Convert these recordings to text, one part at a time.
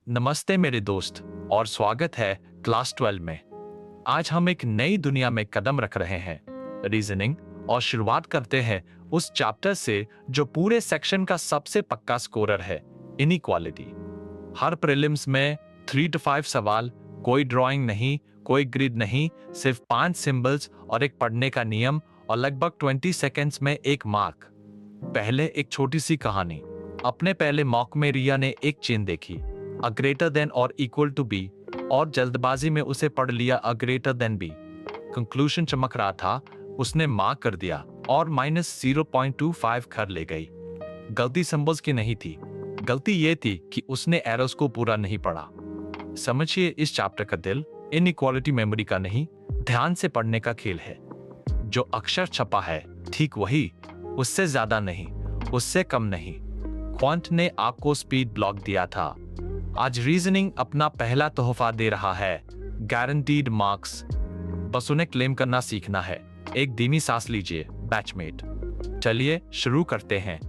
नमस्ते मेरे दोस्त और स्वागत है क्लास 12 में। आज हम एक नई दुनिया में कदम रख रहे हैं, रीजनिंग, और शुरुआत करते हैं उस चैप्टर से जो पूरे सेक्शन का सबसे पक्का स्कोरर है, इनइक्वालिटी। हर प्रीलिम्स में 3 to 5 सवाल, कोई ड्राइंग नहीं, कोई ग्रिड नहीं, सिर्फ 5 सिंबल्स और एक पढ़ने का नियम और लगभग 20 सेकेंड्स में एक मार्क। पहले एक छोटी सी कहानी। अपने पहले मॉक में रिया ने एक चेन देखी, अ ग्रेटर देन और इक्वल टू बी, और जल्दबाजी में उसे पढ़ लिया A greater than B. Conclusion चमक रहा था, उसने मार्क कर दिया और -0.25 घर ले गई। गलती सिंबल्स की नहीं थी, गलती ये थी कि उसने एरोस को पूरा नहीं पढ़ा। समझिए, इस चैप्टर का दिल इनइक्वालिटी मेमोरी का नहीं, ध्यान से पढ़ने का खेल है। जो अक्षर छपा है ठीक वही, उससे ज्यादा नहीं, उससे कम नहीं। क्वांट ने आपको स्पीड ब्लॉक दिया था। आज रीजनिंग अपना पहला तोहफा दे रहा है, गारंटीड मार्क्स। बस उन्हें क्लेम करना सीखना है। एक धीमी सांस लीजिए बैचमेट। चलिए शुरू करते हैं।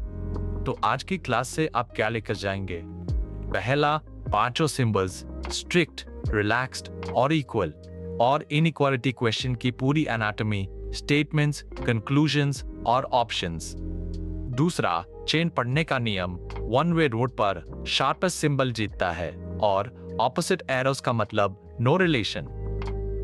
तो आज की क्लास से आप क्या लेकर जाएंगे? पहला, पांचों सिंबल्स स्ट्रिक्ट, रिलैक्स्ड और इक्वल, और इनइक्वालिटी क्वेश्चन की पूरी एनाटॉमी, स्टेटमेंट्स, कंक्लूजन्स और ऑप्शंस। दूसरा, चेन पढ़ने का नियम, वन वे रोड पर शार्पेस्ट सिंबल जीतता है और ऑपोजिट एरोस का मतलब नो रिलेशन।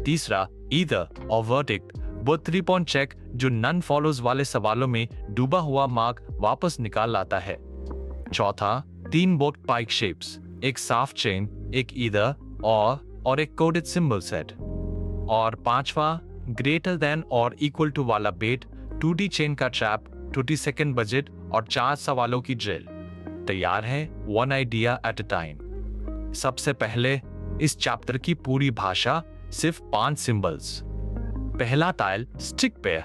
तीसरा, ईदर और वर्डिक्ट, वो 3 पॉइंट चेक जो नन फॉलोज वाले सवालों में डूबा हुआ मार्क वापस निकाल लाता है। चौथा, 3 बोट पाइक शेप्स, एक साफ चेन, एक ईदर और एक कोडेड सिंबल सेट। और पांचवा, ग्रेटर देन और इक्वल टू वाला बेट, 2D चेन का ट्रैप, 20 सेकेंड बजट और 4 सवालों की ड्रिल। तैयार है? One idea at a time. सबसे पहले, इस चैप्टर की पूरी भाषा सिर्फ 5 सिंबल्स। पहला tile stick pair,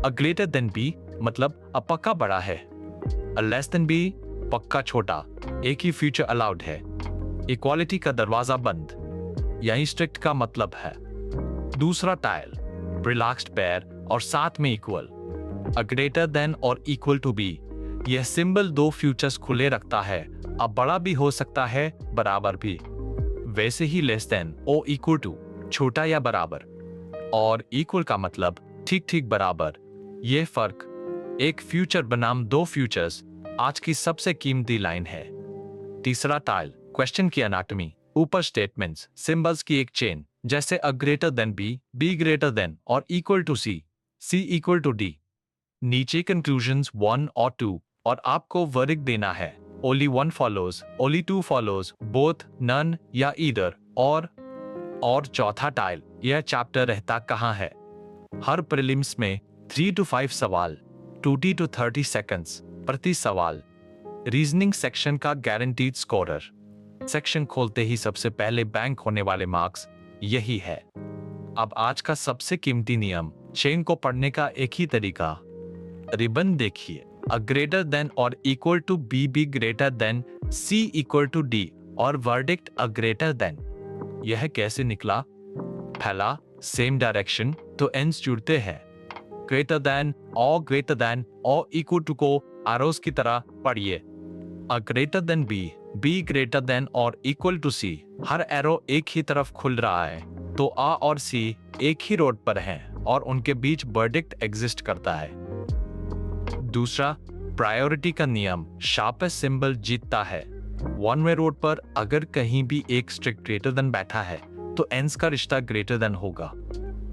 A greater than B मतलब अ पक्का बड़ा है, अ लेस देन बी पक्का छोटा, एक ही फ्यूचर अलाउड है। इक्वालिटी का दरवाजा बंद, यही स्ट्रिक्ट का मतलब है। दूसरा टाइल रिलैक्स्ड पेयर और साथ में इक्वल, अ ग्रेटर देन और इक्वल टू बी, यह सिंबल 2 फ्यूचर्स खुले रखता है, अब बड़ा भी हो सकता है, बराबर भी। वैसे ही लेस देन और इक्वल टू, छोटा या बराबर, और इक्वल का मतलब ठीक ठीक बराबर। यह फर्क, एक फ्यूचर बनाम 2 फ्यूचर्स, आज की सबसे कीमती लाइन है। तीसरा टाइल क्वेश्चन की एनाटॉमी, ऊपर स्टेटमेंट्स, सिंबल्स की एक चेन, जैसे A greater than B, B greater than और equal to C, C equal to D. नीचे कंक्लूजन्स 1 और 2, और आपको वर्डिक्ट देना है, only 1 follows, only 2 follows, both, none या ईदर। और चौथा टाइल, यह चैप्टर रहता कहाँ है? हर प्रीलिम्स में 3 to 5 सवाल, 20 to 30 सेकंड्स प्रति सवाल। रीजनिंग सेक्शन का गारंटीड स्कोरर। सेक्शन खोलते ही सबसे पहले बैंक होने वाले मार्क्स यही है। अब आज का सबसे कीमती नियम, चेन को पढ़ने का एक ही तरीका। रिबन देखिए, अ ग्रेटर देन और equal to B, B greater than, C equal to D, और वर्डिक्ट अ ग्रेटर देन। यह कैसे निकला? पहला, सेम डायरेक्शन तो एंड्स जुड़ते हैं। ग्रेटर देन और इक्वल टू को एरोस की तरह पढ़िए। A greater than B, B greater than और इक्वल टू सी, हर एरो एक ही तरफ खुल रहा है, तो आ और सी एक ही रोड पर हैं और उनके बीच वर्डिक्ट एग्जिस्ट करता है। दूसरा, प्रायोरिटी का नियम, शार्पेस्ट सिंबल जीतता है। वन वे रोड पर अगर कहीं भी एक स्ट्रिक्ट ग्रेटर देन बैठा है तो एंड्स का रिश्ता ग्रेटर देन होगा,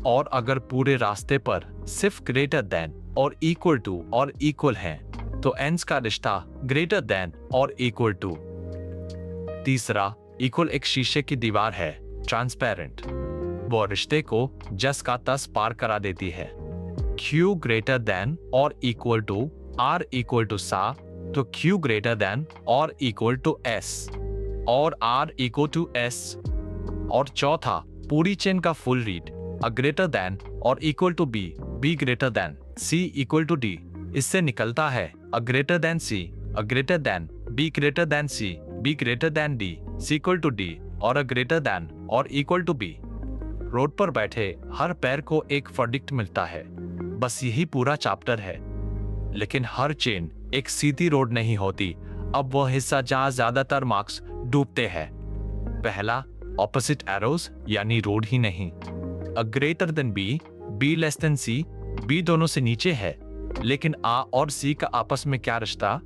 और अगर पूरे रास्ते पर सिर्फ ग्रेटर देन और इक्वल हैं तो एंड्स का रिश्ता ग्रेटर देन और इक्वल टू। तीसरा, इक्वल एक शीशे की दीवार है, ट्रांसपेरेंट, वो रिश्ते को जस का तस पार करा देती है। Q ग्रेटर देन और equal to R equal to S, तो Q ग्रेटर देन और इक्वल टू S और R इक्वल टू S। और चौथा, पूरी चेन का full read, A greater than और equal to B, B greater than, C equal to D। इससे निकलता है A greater than C, A greater than B greater than C, B greater than D, C equal to D, और अ greater than और equal to B। Road पर बैठे हर पैर को एक वर्डिक्ट मिलता है, बस यही पूरा चैप्टर है। लेकिन हर चेन एक सीधी रोड नहीं होती, अब वह हिस्सा जहां ज्यादातर मार्क्स डूबते हैं। पहला, ऑपोजिट एरोज यानी रोड ही नहीं। A greater than B, B less than C, B दोनों से नीचे है, लेकिन आ और सी का आपस में क्या रिश्ता?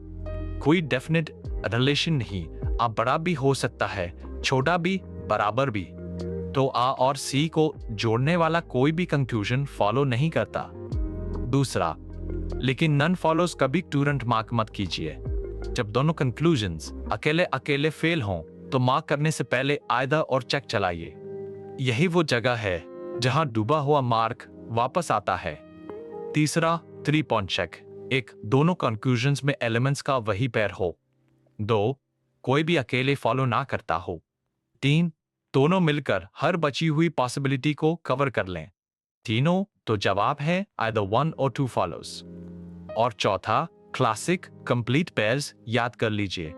कोई डेफिनेट रिलेशन नहीं। आ बड़ा भी हो सकता है, छोटा भी, बराबर भी। तो आ और सी को जोड़ने वाला कोई भी कंक्लूजन फॉलो नहीं करता। दूसरा, लेकिन नन फॉलोज कभी टूरेंट मार्क मत कीजिए। जब दोनों कंक्लूजन्स अकेले अकेले फेल हों तो मार्क करने से पहले आयदा और चेक चलाइए। यही वो जगह है जहां डूबा हुआ मार्क वापस आता है। तीसरा, 3 पॉइंट चेक। 1, दोनों कंक्लूजन्स में एलिमेंट्स का वही पेयर हो। 2, कोई भी अकेले फॉलो ना करता हो। 3, दोनों मिलकर हर बची हुई पॉसिबिलिटी को कवर कर लें। तीनों तो जवाब है आइदर 1 और 2 फॉलोज। और चौथा, क्लासिक कंप्लीट पेयर्स याद कर लीजिए।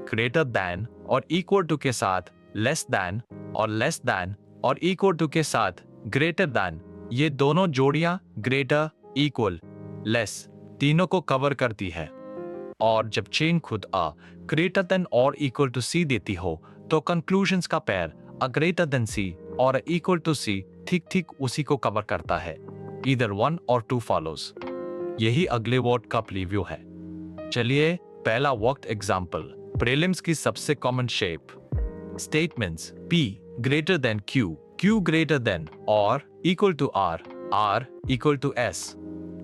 ग्रेटर दैन और इक्वल टू के साथ लेस दैन, और लेस दैन और इक्वल टू के साथ ग्रेटर दैन, ये दोनों जोड़ियां ग्रेटर, इक्वल, लेस तीनों को कवर करती है। और जब चेन खुद आ ग्रेटर देन और इक्वल टू सी देती हो तो कंक्लूजन्स का pair A greater than C और इक्वल टू सी ठीक ठीक उसी को कवर करता है। ईदर 1 और 2 फॉलोज। यही अगले वर्ड का प्रीव्यू है। चलिए पहला वर्कड एग्जांपल, प्रीलिम्स की सबसे common shape. Statements P greater than Q, Q greater than और equal to R, R equal to S।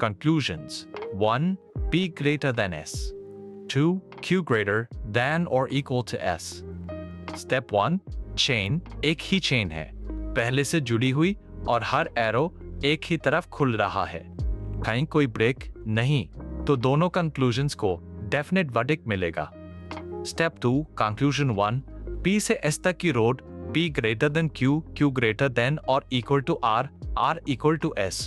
Conclusions 1, P greater than S, 2, Q greater than और equal to S। Step 1, chain एक ही chain है, पहले से जुड़ी हुई और हर एरो एक ही तरफ खुल रहा है, कहीं कोई ब्रेक नहीं, तो दोनों कंक्लूजन्स को डेफिनेट वर्डिक्ट मिलेगा। स्टेप 2, कंक्लूजन 1, P से S तक की road P greater than Q, Q greater than और equal to R, R equal to S।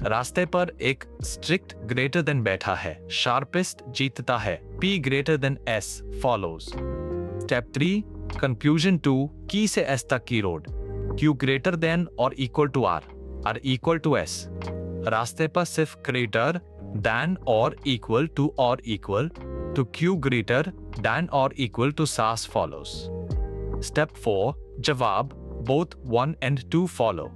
रास्ते पर एक स्ट्रिक्ट ग्रेटर देन बैठा है, शार्पेस्ट जीतता है, P greater than S follows. Step 3, conclusion 2, Q से S तक की रोड Q ग्रेटर देन और equal to R, R equal to S। रास्ते पर सिर्फ ग्रेटर देन और equal to Q greater than और equal to SAS follows. Step 4, जवाब बोथ 1 एंड 2 फॉलो।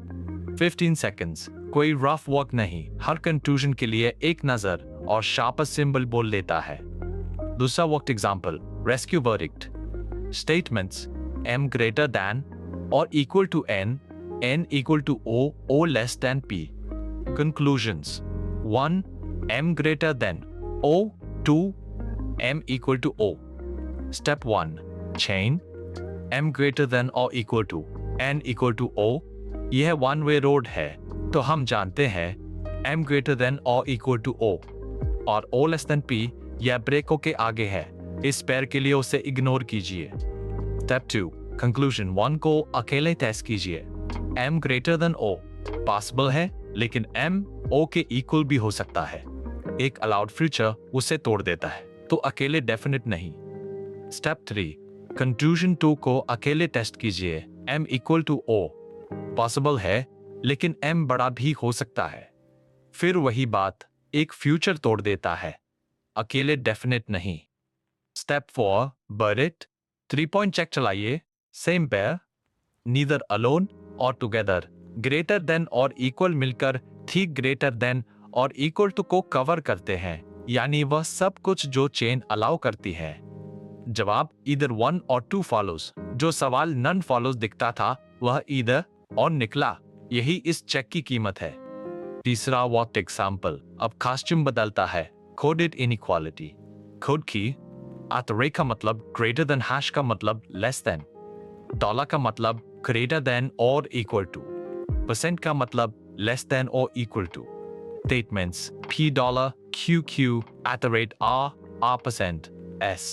15 सेकेंड्स, कोई रफ वर्क नहीं, हर कंक्लूजन के लिए एक नजर और शार्पेस्ट सिंबल बोल लेता है। दूसरा worked example, rescue verdict. Statements M greater than और equal to N, N equal to O, O less than P। Conclusions 1, M greater than O, 2, M equal to O। Step 1, chain M greater than or equal to N equal to O। यह one way road है, तो हम जानते हैं M greater than or equal to O और O less than P यह ब्रेकों के आगे है, इस पैर के लिए उसे इग्नोर कीजिए। Step 2, Conclusion 1 को अकेले टेस्ट कीजिए। M greater than O possible है, लेकिन M O के इक्वल भी हो सकता है। एक अलाउड फ्यूचर उसे तोड़ देता है, तो अकेले डेफिनेट नहीं। स्टेप 3, कंक्लूजन 2 को अकेले टेस्ट कीजिए। M equal to O possible है, लेकिन M बड़ा भी हो सकता है। फिर वही बात, एक फ्यूचर तोड़ देता है, अकेले डेफिनेट नहीं। Step 4, but it 3 point check चलाइए। सेम पेयर, नीदर अलोन और टुगेदर, ग्रेटर देन और इक्वल मिलकर ठीक ग्रेटर देन और इक्वल टू को कवर करते हैं, यानी वह सब कुछ जो चेन अलाउ करती है। जवाब ईदर 1 और 2 फॉलोज। जो सवाल नन फॉलोज दिखता था वह ईदर और निकला, यही इस चेक की कीमत है। तीसरा वर्कड एग्जांपल, अब कॉस्ट्यूम बदलता है। Coded inequality. कोड की आतरे का मतलब ग्रेटर देन, हैश का मतलब लेस देन, डॉलर का मतलब ग्रेटर देन और इक्वल टू, परसेंट का मतलब लेस देन और equal to. Statements P dollar QQ @R%, S।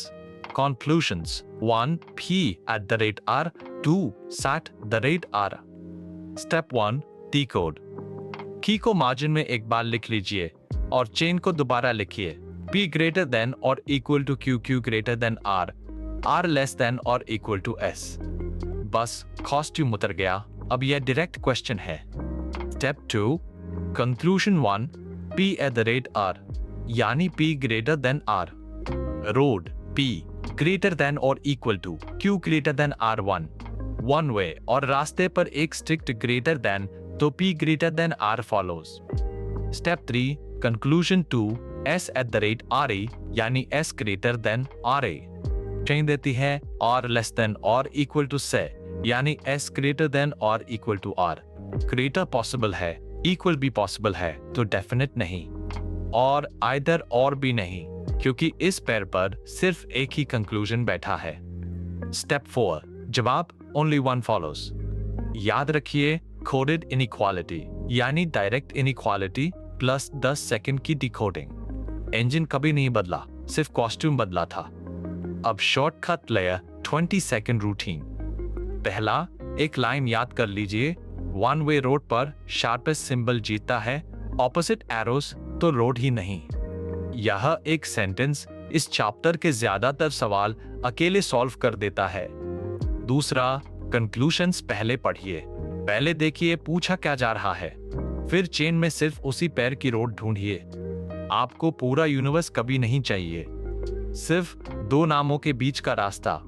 Conclusions 1, P @R, 2, SAT@R। Step 1, decode। की को मार्जिन में एक बार लिख लीजिए और चेन को दोबारा लिखिए। P ग्रेटर देन और equal to QQ greater than R, R less than और इक्वल टू S। बस कॉस्ट्यूम उतर गया, अब यह डायरेक्ट क्वेश्चन है। स्टेप 2, कंक्लूजन 1, P @R यानी P greater than R। Road P greater than और equal to Q greater than R1, one way और रास्ते पर एक स्ट्रिक्ट ग्रेटर देन तो P greater than R follows. Step 3 conclusion 2 S@RA यानी S greater than RA change देती है R less than और इक्वल टू से यानी S ग्रेटर देन और equal to R। Greater possible है, इक्वल भी पॉसिबल है तो डेफिनेट नहीं, और आइदर और भी नहीं, क्योंकि इस पैर पर सिर्फ एक ही कंक्लूजन बैठा है। स्टेप 4 जवाब ओनली वन फॉलोज। याद रखिए कोडेड इनइक्वालिटी यानी डायरेक्ट इनइक्वालिटी प्लस 10 सेकंड की डिकोडिंग। इंजन कभी नहीं बदला, सिर्फ कॉस्ट्यूम बदला था। अब शॉर्टकट लेयर 20 सेकंड रूटीन। पहला, एक लाइन याद कर लीजिए, वन वे रोड पर शार्पेस्ट सिंबल जीतता है, ऑपोजिट एरोस तो रोड ही नहीं। यह एक सेंटेंस इस चैप्टर के ज्यादातर सवाल अकेले सॉल्व कर देता है। दूसरा, कंक्लूशंस पहले पढ़िए, पहले देखिए पूछा क्या जा रहा है, फिर चेन में सिर्फ उसी पैर की रोड ढूंढिए। आपको पूरा यूनिवर्स कभी नहीं चाहिए, सिर्फ दो नामों के बीच का रास्ता।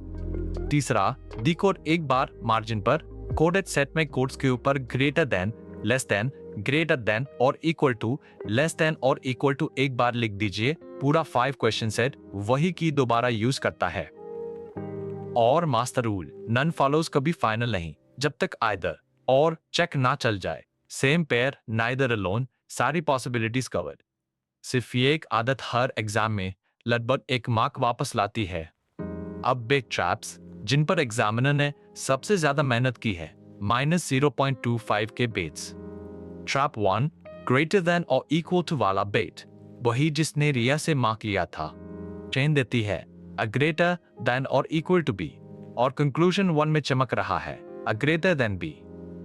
तीसरा, डिकोड एक बार मार्जिन पर कोडेड सेट में कोड्स के ऊपर greater than, less than, greater than और इक्वल टू, लेस देन और इक्वल टू एक बार लिख दीजिए। पूरा 5 क्वेश्चन सेट वही की दोबारा यूज करता है। और मास्टर रूल, नन फॉलोज कभी फाइनल नहीं जब तक आइदर और चेक ना चल जाए। सेम पेयर, नाइदर अलोन, सारी पॉसिबिलिटीज कवर्ड। सिर्फ ये एक आदत हर एग्जाम में लगभग एक मार्क वापस लाती है। अब बिग ट्रैप्स जिन पर एग्जामिनर ने सबसे ज्यादा मेहनत की है, -0.25 के बेट्स। ट्रैप 1 ग्रेटर देन और इक्वल टू वाला बेट, वही जिसने रिया से मार्क लिया था। चेन देती है अ ग्रेटर देन और इक्वल टू बी, और कंक्लूजन 1 में चमक रहा है A greater than B.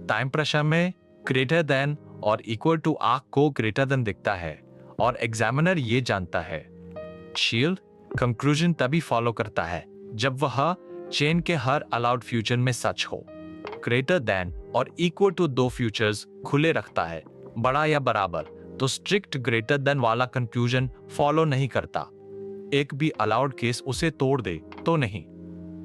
Time pressure में ग्रेटर देन और इक्वल टू आंख को ग्रेटर देन दिखता है और एग्जामिनर ये जानता है। शील्ड कंक्लूजन तभी फॉलो करता है जब वह चेन के हर अलाउड फ्यूचर में सच हो। ग्रेटर देन और इक्वल टू दो फ्यूचर्स खुले रखता है, बड़ा या बराबर, तो स्ट्रिक्ट ग्रेटर देन वाला कंक्लूजन फॉलो नहीं करता। एक भी अलाउड केस उसे तोड़ दे तो नहीं।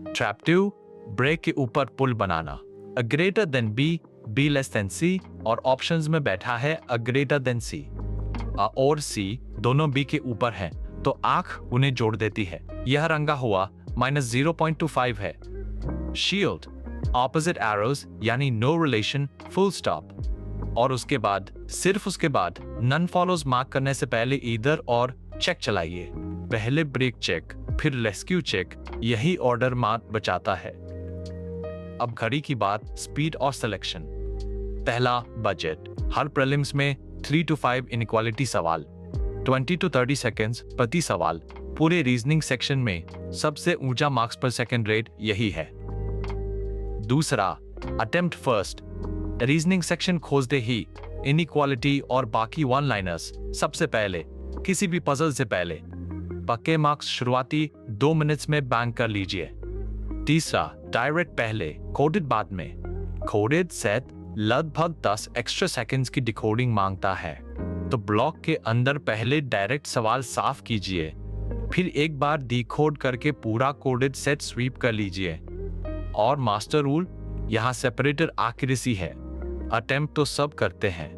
ट्रैप 2 ब्रेक के ऊपर पुल बनाना, A greater than B, B less than C, और ऑप्शंस में बैठा है अ ग्रेटर देन सी। अ और सी दोनों बी के ऊपर हैं, तो आंख उन्हें जोड़ देती है। यह रंगा हुआ -0.25 है। शील्ड ऑपोजिट एरोज यानी नो रिलेशन, फुल स्टॉप। और उसके बाद, सिर्फ उसके बाद नन फॉलोज मार्क करने से पहले ईदर और चेक चलाइए। पहले ब्रेक चेक, फिर रेस्क्यू चेक, यही ऑर्डर मार्क बचाता है। अब घड़ी की बात, स्पीड और सिलेक्शन। पहला, बजट। हर प्रीलिम्स में 3 to 5 इनइक्वालिटी सवाल, 20 to 30 सेकेंड्स प्रति सवाल। पूरे रीजनिंग सेक्शन में सबसे ऊंचा मार्क्स पर सेकंड रेट यही है। दूसरा, अटेम्प्ट फर्स्ट। रीजनिंग सेक्शन खोजते ही इनइक्वालिटी और बाकी वन लाइनर्स सबसे पहले, किसी भी पजल से पहले। पक्के मार्क्स शुरुआती 2 मिनट्स में बैंक कर लीजिए। तीसरा, डायरेक्ट पहले, कोडेड बाद में। कोडेड सेट लगभग 10 एक्स्ट्रा सेकंड्स की डिकोडिंग मांगता है, तो ब्लॉक के अंदर पहले डायरेक्ट सवाल साफ कीजिए, फिर एक बार डिकोड करके पूरा कोडेड सेट स्वीप कर लीजिए। और मास्टर रूल, यहाँ सेपरेटर एक्यूरेसी है। अटेम्प्ट तो सब करते हैं,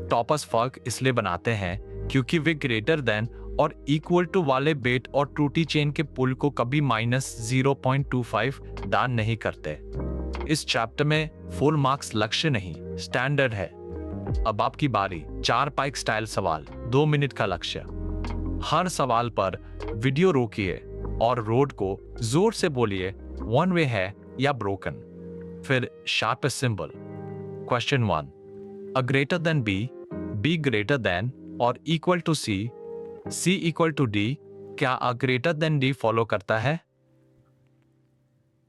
टॉपर्स फर्क इसलिए बनाते हैं क्योंकि वे ग्रेटर देन और इक्वल टू वाले बेट और ट्रूटी चेन के पुल को कभी -0.25 दान नहीं करते। इस चैप्टर में फुल मार्क्स लक्ष्य नहीं, स्टैंडर्ड है। अब आपकी बारी। 4 पाइक स्टाइल सवाल, 2 मिनट का लक्ष्य। हर सवाल पर वीडियो रोकिए और रोड को जोर से बोलिए, वन वे है या ब्रोकन। फिर sharpest symbol. Question 1, A greater than B, B greater than और equal to C, C equal to D, क्या A greater than D follow करता है?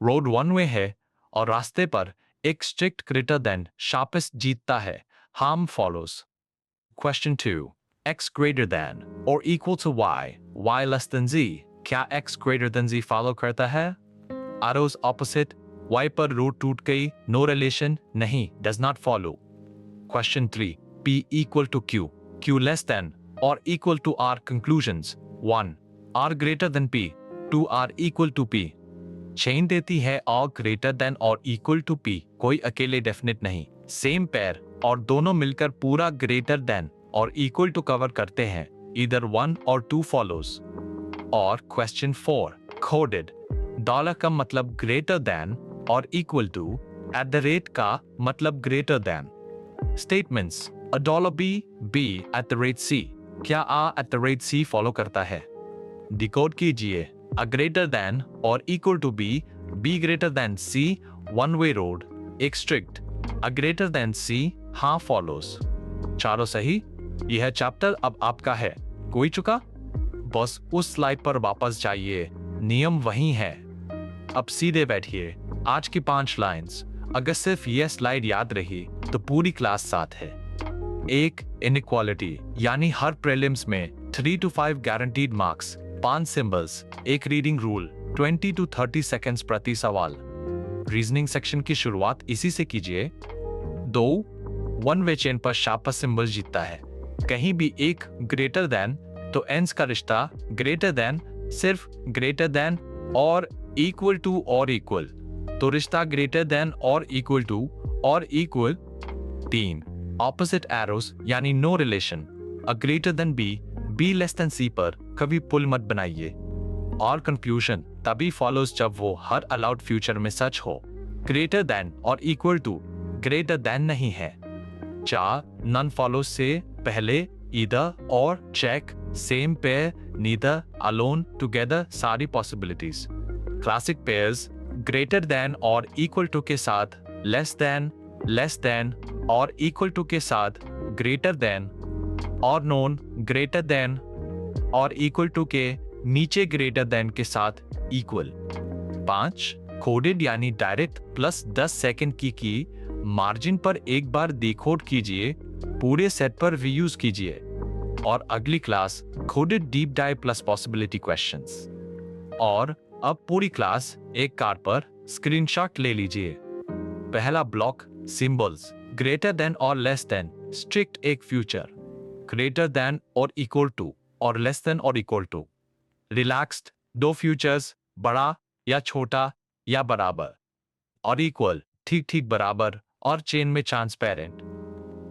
रोड वन वे है और रास्ते पर एक स्ट्रिक्ट ग्रेटर देन शार्पेस्ट जीतता है, harm follows. Question 2, x greater than or equal to y less than z, क्या x greater than z follow करता है? arrows opposite, y पर रूट टूट गई, no relation, नहीं, does not follow। Question 3, p equal to q, q less than or equal to r conclusions। 1, r greater than p, 2 r equal to p। Chain देती है और greater than और equal to P, कोई अकेले definite नहीं। Same pair और दोनों मिलकर पूरा ग्रेटर देन और इक्वल टू कवर करते हैं, इधर 1 और 2 फॉलोज। और क्वेश्चन 4, कोडेड। डॉलर का मतलब ग्रेटर देन और equal to, at the rate का मतलब greater than. Statements, A dollar B at the rate C, क्या A at the rate C follow करता है? डिकोड कीजिए, अ ग्रेटर देन और equal to B greater than C, one way road, एक strict, A greater than C, हाँ follows. चारों सही। यह चैप्टर अब आपका है। कोई चुका? बस उस स्लाइड पर वापस जाइए, नियम वही है। अब सीधे बैठिए। आज की 5 लाइंस, अगर सिर्फ यह स्लाइड याद रही तो पूरी क्लास साथ है। 1, इनइक्वालिटी, यानी हर प्रीलिम्स में 3 to 5 गारंटीड मार्क्स, 5 सिंबल्स, एक रीडिंग रूल, 20 to 30 सेकेंड्स प्रति सवाल। रीजनिंग सेक्शन की शुरुआत इसी से कीजिए। 2, वन वे चेन पर शार्पस्ट सिंबल जीतता है। कहीं भी एक ग्रेटर देन तो एंस का रिश्ता ग्रेटर देन, सिर्फ ग्रेटर देन और इक्वल टू और इक्वल तो रिश्ता ग्रेटर देन और इक्वल टू और इक्वल। 3, ऑपोजिट एरोस यानी no relation, A greater than B less than C पर कभी पुल मत बनाइए। और कंफ्यूजन तभी फॉलोज जब वो हर अलाउड फ्यूचर में सच हो। ग्रेटर देन और इक्वल टू ग्रेटर देन नहीं है। 4, नन फॉलोज से पहले ईदर और check, same pair, neither, alone, together, सारी possibilities. Classic pairs greater than और इक्वल टू के साथ लेस देन और इक्वल टू के साथ ग्रेटर देन, और नोन ग्रेटर देन और इक्वल टू के नीचे ग्रेटर देन के साथ इक्वल। 5, कोडेड यानी डायरेक्ट प्लस 10 सेकेंड की मार्जिन पर एक बार डिकोड कीजिए, पूरे सेट पर रीयूज कीजिए। और अगली class coded deep dive plus possibility questions. और अब पूरी क्लास एक कार्ड पर स्क्रीनशॉट ले लीजिए। पहला ब्लॉक, सिंबल्स, ग्रेटर देन और लेस देन, स्ट्रिक्ट एक फ्यूचर, ग्रेटर देन और इक्वल टू और लेस देन और इक्वल टू, रिलैक्स्ड, 2 फ्यूचर्स, बड़ा या छोटा या बराबर, और इक्वल, ठीक ठीक बराबर और चेन में ट्रांसपेरेंट।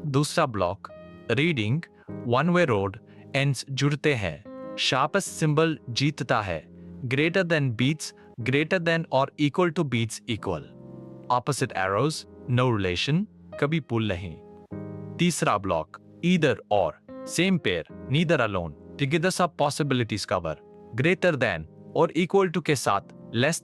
दूसरा block, reading, one way road, ends जुड़ते हैं, शार्पेस्ट सिंबल जीतता है, greater than beats greater than और equal to beats equal, opposite arrows, no relation, कभी पुल नहीं। तीसरा ब्लॉक, ईदर और, same pair, neither alone, together सब पॉसिबिलिटीज कवर, ग्रेटर देन और इक्वल टू के साथ लेस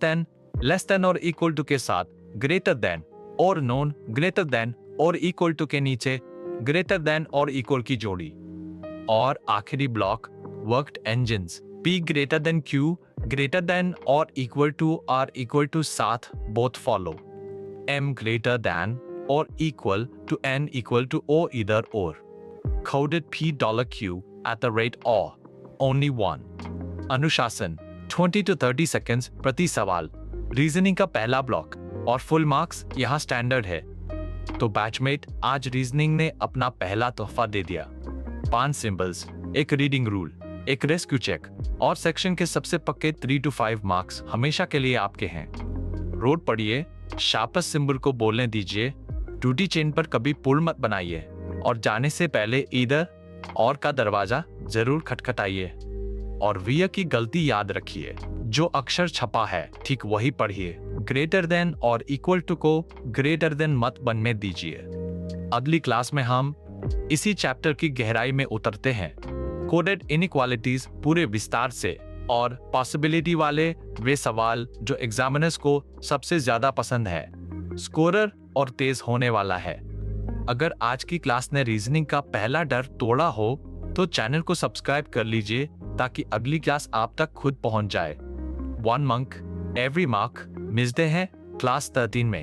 देन और इक्वल टू के साथ ग्रेटर देन, और नोन ग्रेटर देन और इक्वल टू के नीचे ग्रेटर देन और इक्वल की जोड़ी। और आखिरी block, worked engines, P greater than Q greater than और equal to R equal to साथ both follow, M greater than और equal to N equal to O इधर और, coded P $Q at the rate or, only one। अनुशासन, 20 to 30 seconds प्रति सवाल, reasoning का पहला ब्लॉक और फुल मार्क्स यहाँ स्टैंडर्ड है। तो बैचमेट, आज रीजनिंग ने अपना पहला तोहफा दे दिया। 5 सिंबल्स, एक रीडिंग रूल, एक रेस्क्यू चेक और सेक्शन के सबसे पक्के 3 to 5 मार्क्स हमेशा के लिए आपके हैं। रोड पढ़िए, शार्पेस्ट सिंबल को बोलने दीजिए, टूटी चेन पर कभी पुल मत बनाइए, और जाने से पहले ईदर और का दरवाजा जरूर खटखटाइए। और विया की गलती याद रखिए, जो अक्षर छपा है ठीक वही पढ़िए, ग्रेटर देन और इक्वल टू को ग्रेटर देन मत बनने दीजिए। अगली क्लास में हम इसी चैप्टर की गहराई में उतरते हैं, कोडेड इनइक्वालिटीज पूरे विस्तार से, और पॉसिबिलिटी वाले वे सवाल जो एग्जामिनर्स को सबसे ज्यादा पसंद है, स्कोरर और तेज होने वाला है। अगर आज की क्लास ने रीजनिंग का पहला डर तोड़ा हो तो चैनल को सब्सक्राइब कर लीजिए ताकि अगली क्लास आप तक खुद पहुंच जाए। 1 मंक एवरी मार्क मिलते हैं क्लास 13 में।